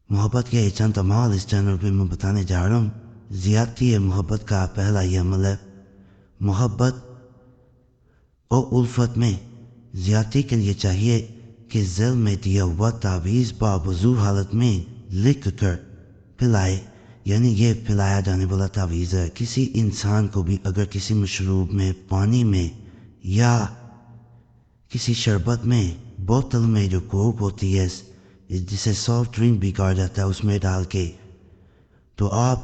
محبت کے چند عمال اس چینل پہ میں بتانے جا رہا ہوں۔ زیادتی ہے محبت کا پہلا یہ عمل ہے۔ محبت اور الفت میں زیادتی کے لیے چاہیے کہ ذیل میں دیا ہوا تعویذ باوضو حالت میں لکھ کر پلائے، یعنی یہ پلایا جانے والا تعویذ ہے۔ کسی انسان کو بھی اگر کسی مشروب میں، پانی میں یا کسی شربت میں، بوتل میں جو کوک ہوتی ہے جسے سافٹ ڈرنک بھی کہا جاتا ہے، اس میں ڈال کے تو آپ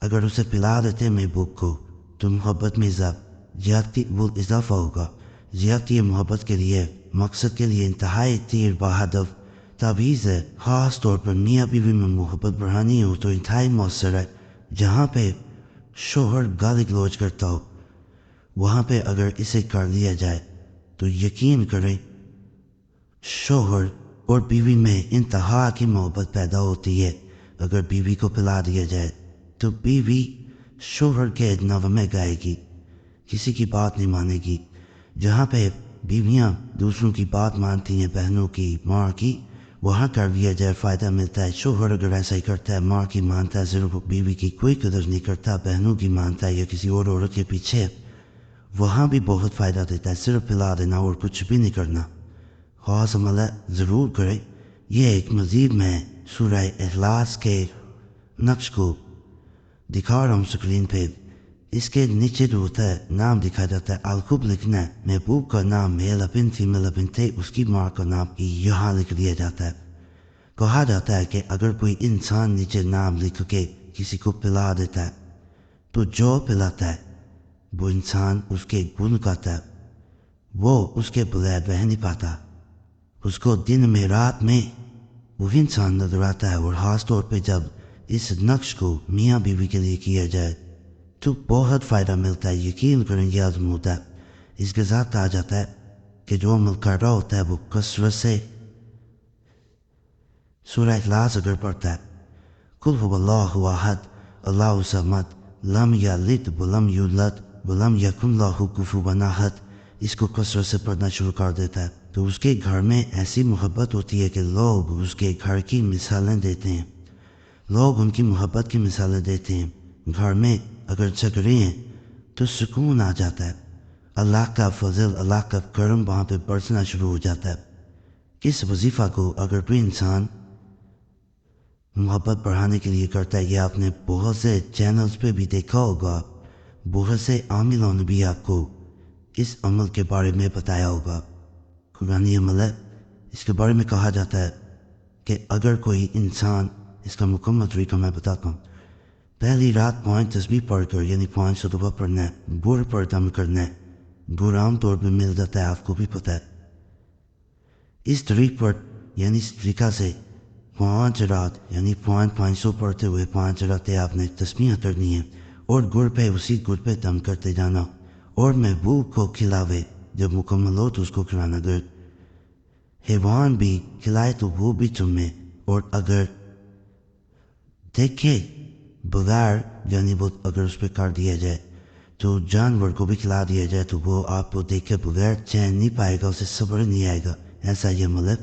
اگر اسے پلا دیتے محبوب کو تو محبت میں زیادتی وہ اضافہ ہوگا۔ زیادتی محبت کے لیے مقصد کے لیے انتہائی تیر بہدف تعویذ ہے۔ خاص طور پر میاں بیوی میں محبت بڑھانی ہو تو انتہائی مؤثر ہے۔ جہاں پہ شوہر گالی گلوچ کرتا ہو وہاں پہ اگر اسے کر لیا جائے تو یقین کریں شوہر اور بیوی میں انتہا کی محبت پیدا ہوتی ہے۔ اگر بیوی کو پلا دیا جائے تو بیوی شوہر کے نغمے گائے گی، کسی کی بات نہیں مانے گی۔ جہاں پہ بیویاں دوسروں کی بات مانتی ہیں، بہنوں کی، ماں کی، وہاں کر لیا جائے فائدہ ملتا ہے۔ شوہر اگر ایسا ہی کرتا ہے، ماں کی مانتا ہے، صرف بیوی کی کوئی قدر نہیں کرتا، بہنوں کی مانتا ہے یا کسی اور عورت کے پیچھے، وہاں بھی بہت فائدہ دیتا ہے۔ صرف پلا دینا اور کچھ بھی نہیں کرنا، خاص عمل ہے، ضرور کریں۔ یہ ایک مزید میں سورہ اخلاص کے نقش کو دکھا رہا ہوں اسکرین پہ۔ اس کے نیچے جو ہوتا ہے نام دکھا جاتا ہے، الخب لکھنا ہے، محبوب کا نام میل اپن فیمیل اپن تھے، اس کی ماں کا نام یہاں لکھ دیا جاتا ہے۔ کہا جاتا ہے کہ اگر کوئی انسان نیچے نام لکھ کے کسی کو پلا دیتا ہے تو جو پلاتا ہے وہ انسان اس کے گن گاتا ہے، وہ اس کے بغیر رہ نہیں پاتا، اس کو دن میں رات میں وہی انسان نظر آتا ہے۔ اور خاص طور پہ جب اس نقش کو میاں بیوی کے لیے کیا جائے تو بہت فائدہ ملتا ہے۔ یقین کریں یہ آزمودہ ہے۔ اس کے ساتھ کہا جاتا ہے کہ جو عمل کر رہا ہوتا ہے وہ کثرت سے سورہ اخلاص اگر پڑھتا ہے، قل هو اللہ احد اللہ الصمد لم یلد ولم یولد ولم یکن لہ کفوا احد، اس کو کثرت سے پڑھنا شروع کر دیتا ہے تو اس کے گھر میں ایسی محبت ہوتی ہے کہ لوگ اس کے گھر کی مثالیں دیتے ہیں، لوگ ان کی محبت کی مثالیں دیتے ہیں۔ گھر میں اگر جھگڑے ہیں تو سکون آ جاتا ہے، اللہ کا فضل، اللہ کا کرم وہاں پہ برسنا شروع ہو جاتا ہے۔ اس وظیفہ کو اگر کوئی انسان محبت بڑھانے کے لیے کرتا ہے، یہ آپ نے بہت سے چینلز پہ بھی دیکھا ہوگا، بہت سے عاملوں نے بھی آپ کو اس عمل کے بارے میں بتایا ہوگا۔ قرآنی عمل ہے، اس کے بارے میں کہا جاتا ہے کہ اگر کوئی انسان، اس کا مکمل طریقہ میں بتاتا ہوں، پہلی رات 5 تسبیح پڑھ کر، یعنی 5 صدقہ پڑھنا ہے، گر پر دم کرنا ہے۔ گر عام طور پہ مل جاتا ہے، آپ کو بھی پتہ ہے۔ اس طریق پر یعنی اس طریقہ سے 5 رات یعنی 500 پڑھتے ہوئے 5 راتیں آپ نے تسبیح کرنی ہے اور گر پہ اسی گر پہ دم کرتے جانا، اور محبوب کو کھلاوے، جب مکمل ہو تو اس کو کھلانا، اگر حیوان بھی کھلائے تو وہ بھی چمے، اور اگر دیکھے بغیر یعنی وہ اگر اس پہ کر دیا جائے تو جانور کو بھی کھلا دیا جائے تو وہ آپ کو دیکھے بغیر چین نہیں پائے گا، اسے صبر نہیں آئے گا۔ ایسا یہ عمل ہے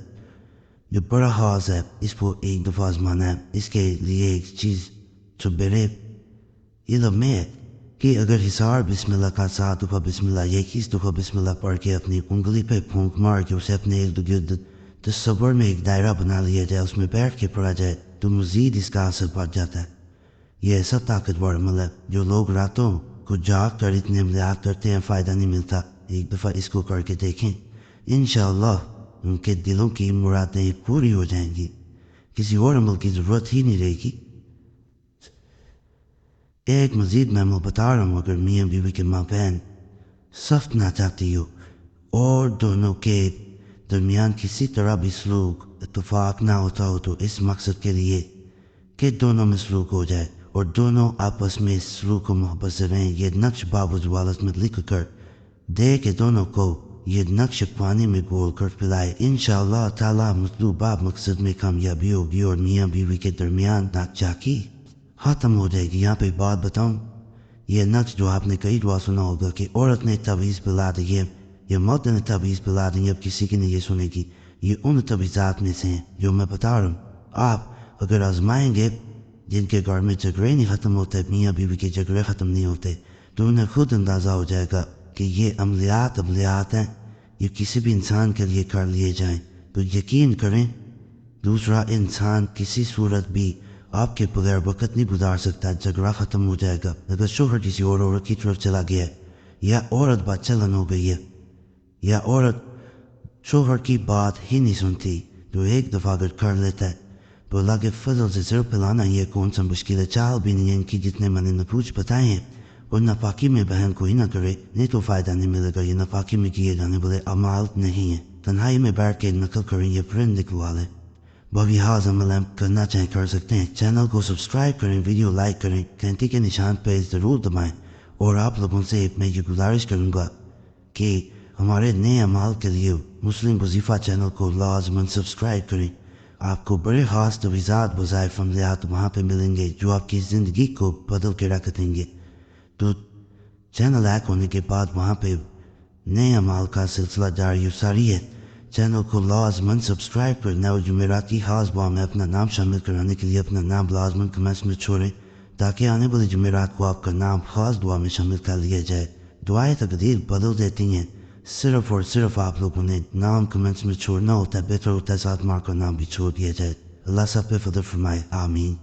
جو بڑا خاص ہے، اس کو ایک دفعہ آزمانا ہے۔ اس کے لیے ایک چیز جو میرے علم میں ہے کہ اگر حصار بسم اللہ کا 7 دفعہ بسم اللہ یا 21 دفعہ بسم اللہ پڑھ کے اپنی انگلی پہ پھونک مار کے اسے اپنے ارد گرد تصور میں ایک دائرہ بنا لیا جائے، اس میں بیٹھ کے پڑھا جائے تو مزید اس کا اثر بڑھ جاتا ہے۔ یہ ایسا طاقتور عمل ہے جو لوگ راتوں کو جاگ کر اتنے عملیات کرتے ہیں، فائدہ نہیں ملتا۔ ایک دفعہ اس کو کر کے دیکھیں، انشاءاللہ ان کے دلوں کی مرادیں پوری ہو جائیں گی، کسی اور عمل کی ضرورت ہی نہیں رہے گی۔ ایک مزید میں بتا رہا ہوں، اگر میاں بیوی کے مابین سخت نہ چاہتی ہو اور دونوں کے درمیان کسی طرح بھی سلوک اتفاق نہ ہوتا ہو تو اس مقصد کے لیے کہ دونوں میں سلوک ہو جائے اور دونوں آپس میں سلوک و محبت سے رہیں، یہ نقش باوضو حالت میں لکھ کر دے کہ دونوں کو یہ نقش پانی میں گھول کر پلائے، انشاءاللہ تعالی مطلوبہ مقصد میں کامیابی ہوگی اور میاں بیوی کے درمیان ناچاکی ختم ہو جائے گی۔ یہاں پہ بات بتاؤں، یہ نقش جو آپ نے کئی دفعہ سنا ہوگا کہ عورت نے تعویذ پلا دی ہے یا مرد نے تعویذ پلا دی ہے، اب کسی کی نہیں یہ سنے گی، یہ ان تعویذات میں سے ہیں جو میں بتا رہا ہوں۔ آپ اگر آزمائیں گے جن کے گھر میں جھگڑے نہیں ختم ہوتے، میاں بیوی کے جھگڑے ختم نہیں ہوتے، تو انہیں خود اندازہ ہو جائے گا کہ یہ عملیات ہیں، یہ کسی بھی انسان کے لیے کر لیے جائیں۔ تو یقین کریں دوسرا انسان کسی صورت بھی آپ کے بغیر وقت نہیں گزار سکتا، جھگڑا ختم ہو جائے گا۔ اگر شوہر کسی اور عورت کی طرف چلا گیا ہے، یا عورت بات چلن ہو گئی ہے، یا عورت شوہر کی بات ہی نہیں سنتی، تو ایک دفعہ اگر کر لیتا ہے تو اللہ کے فضل سے صرف پلانا یہ کون سا مشکل چال بھی نہیں ہے ان کی، جتنے میں نے نپوچ بتائے ہیں۔ اور ناپاکی میں بہن کوئی نہ کرے، نہیں تو فائدہ نہیں ملے گا، یہ ناپاکی میں کیے جانے والے اعمال نہیں ہیں۔ تنہائی میں بیٹھ کے نقل کریں، یہ فرینڈ نکلوا لیں، بھابی حاض عمل کرنا چاہیں کر سکتے ہیں۔ چینل کو سبسکرائب کریں، ویڈیو لائک کریں، گھنٹی کے نشان پہ ضرور دبائیں، اور آپ لوگوں سے میں یہ گزارش کروں گا کہ ہمارے نئے اعمال کے لیے مسلم وظیفہ چینل کو لازماً سبسکرائب کریں۔ آپ کو بڑے خاص توضیحات، وظائف، عملیات وہاں پہ ملیں گے جو آپ کی زندگی کو بدل کے رکھ دیں گے۔ تو چینل ہیک ہونے کے بعد وہاں پہ نئے اعمال کا سلسلہ جاری و ساری ہے۔ چینل کو لازماً سبسکرائب کرنا، اور جمعرات کی خاص دعا میں اپنا نام شامل کرانے کے لیے اپنا نام لازماً کمنٹس میں چھوڑیں، تاکہ آنے والی جمعرات کو آپ کا نام خاص دعا میں شامل کر لیا جائے۔ دعائیں تقدیر بدل دیتی ہیں، صرف اور صرف آپ لوگوں نے نام کمنٹس میں چھوڑنا ہوتا ہے، بہتر ہوتا ہے ساتھ مار کا نام بھی چھوڑ دیا جائے۔ اللہ سب پہ فضل فرمائے، آمین۔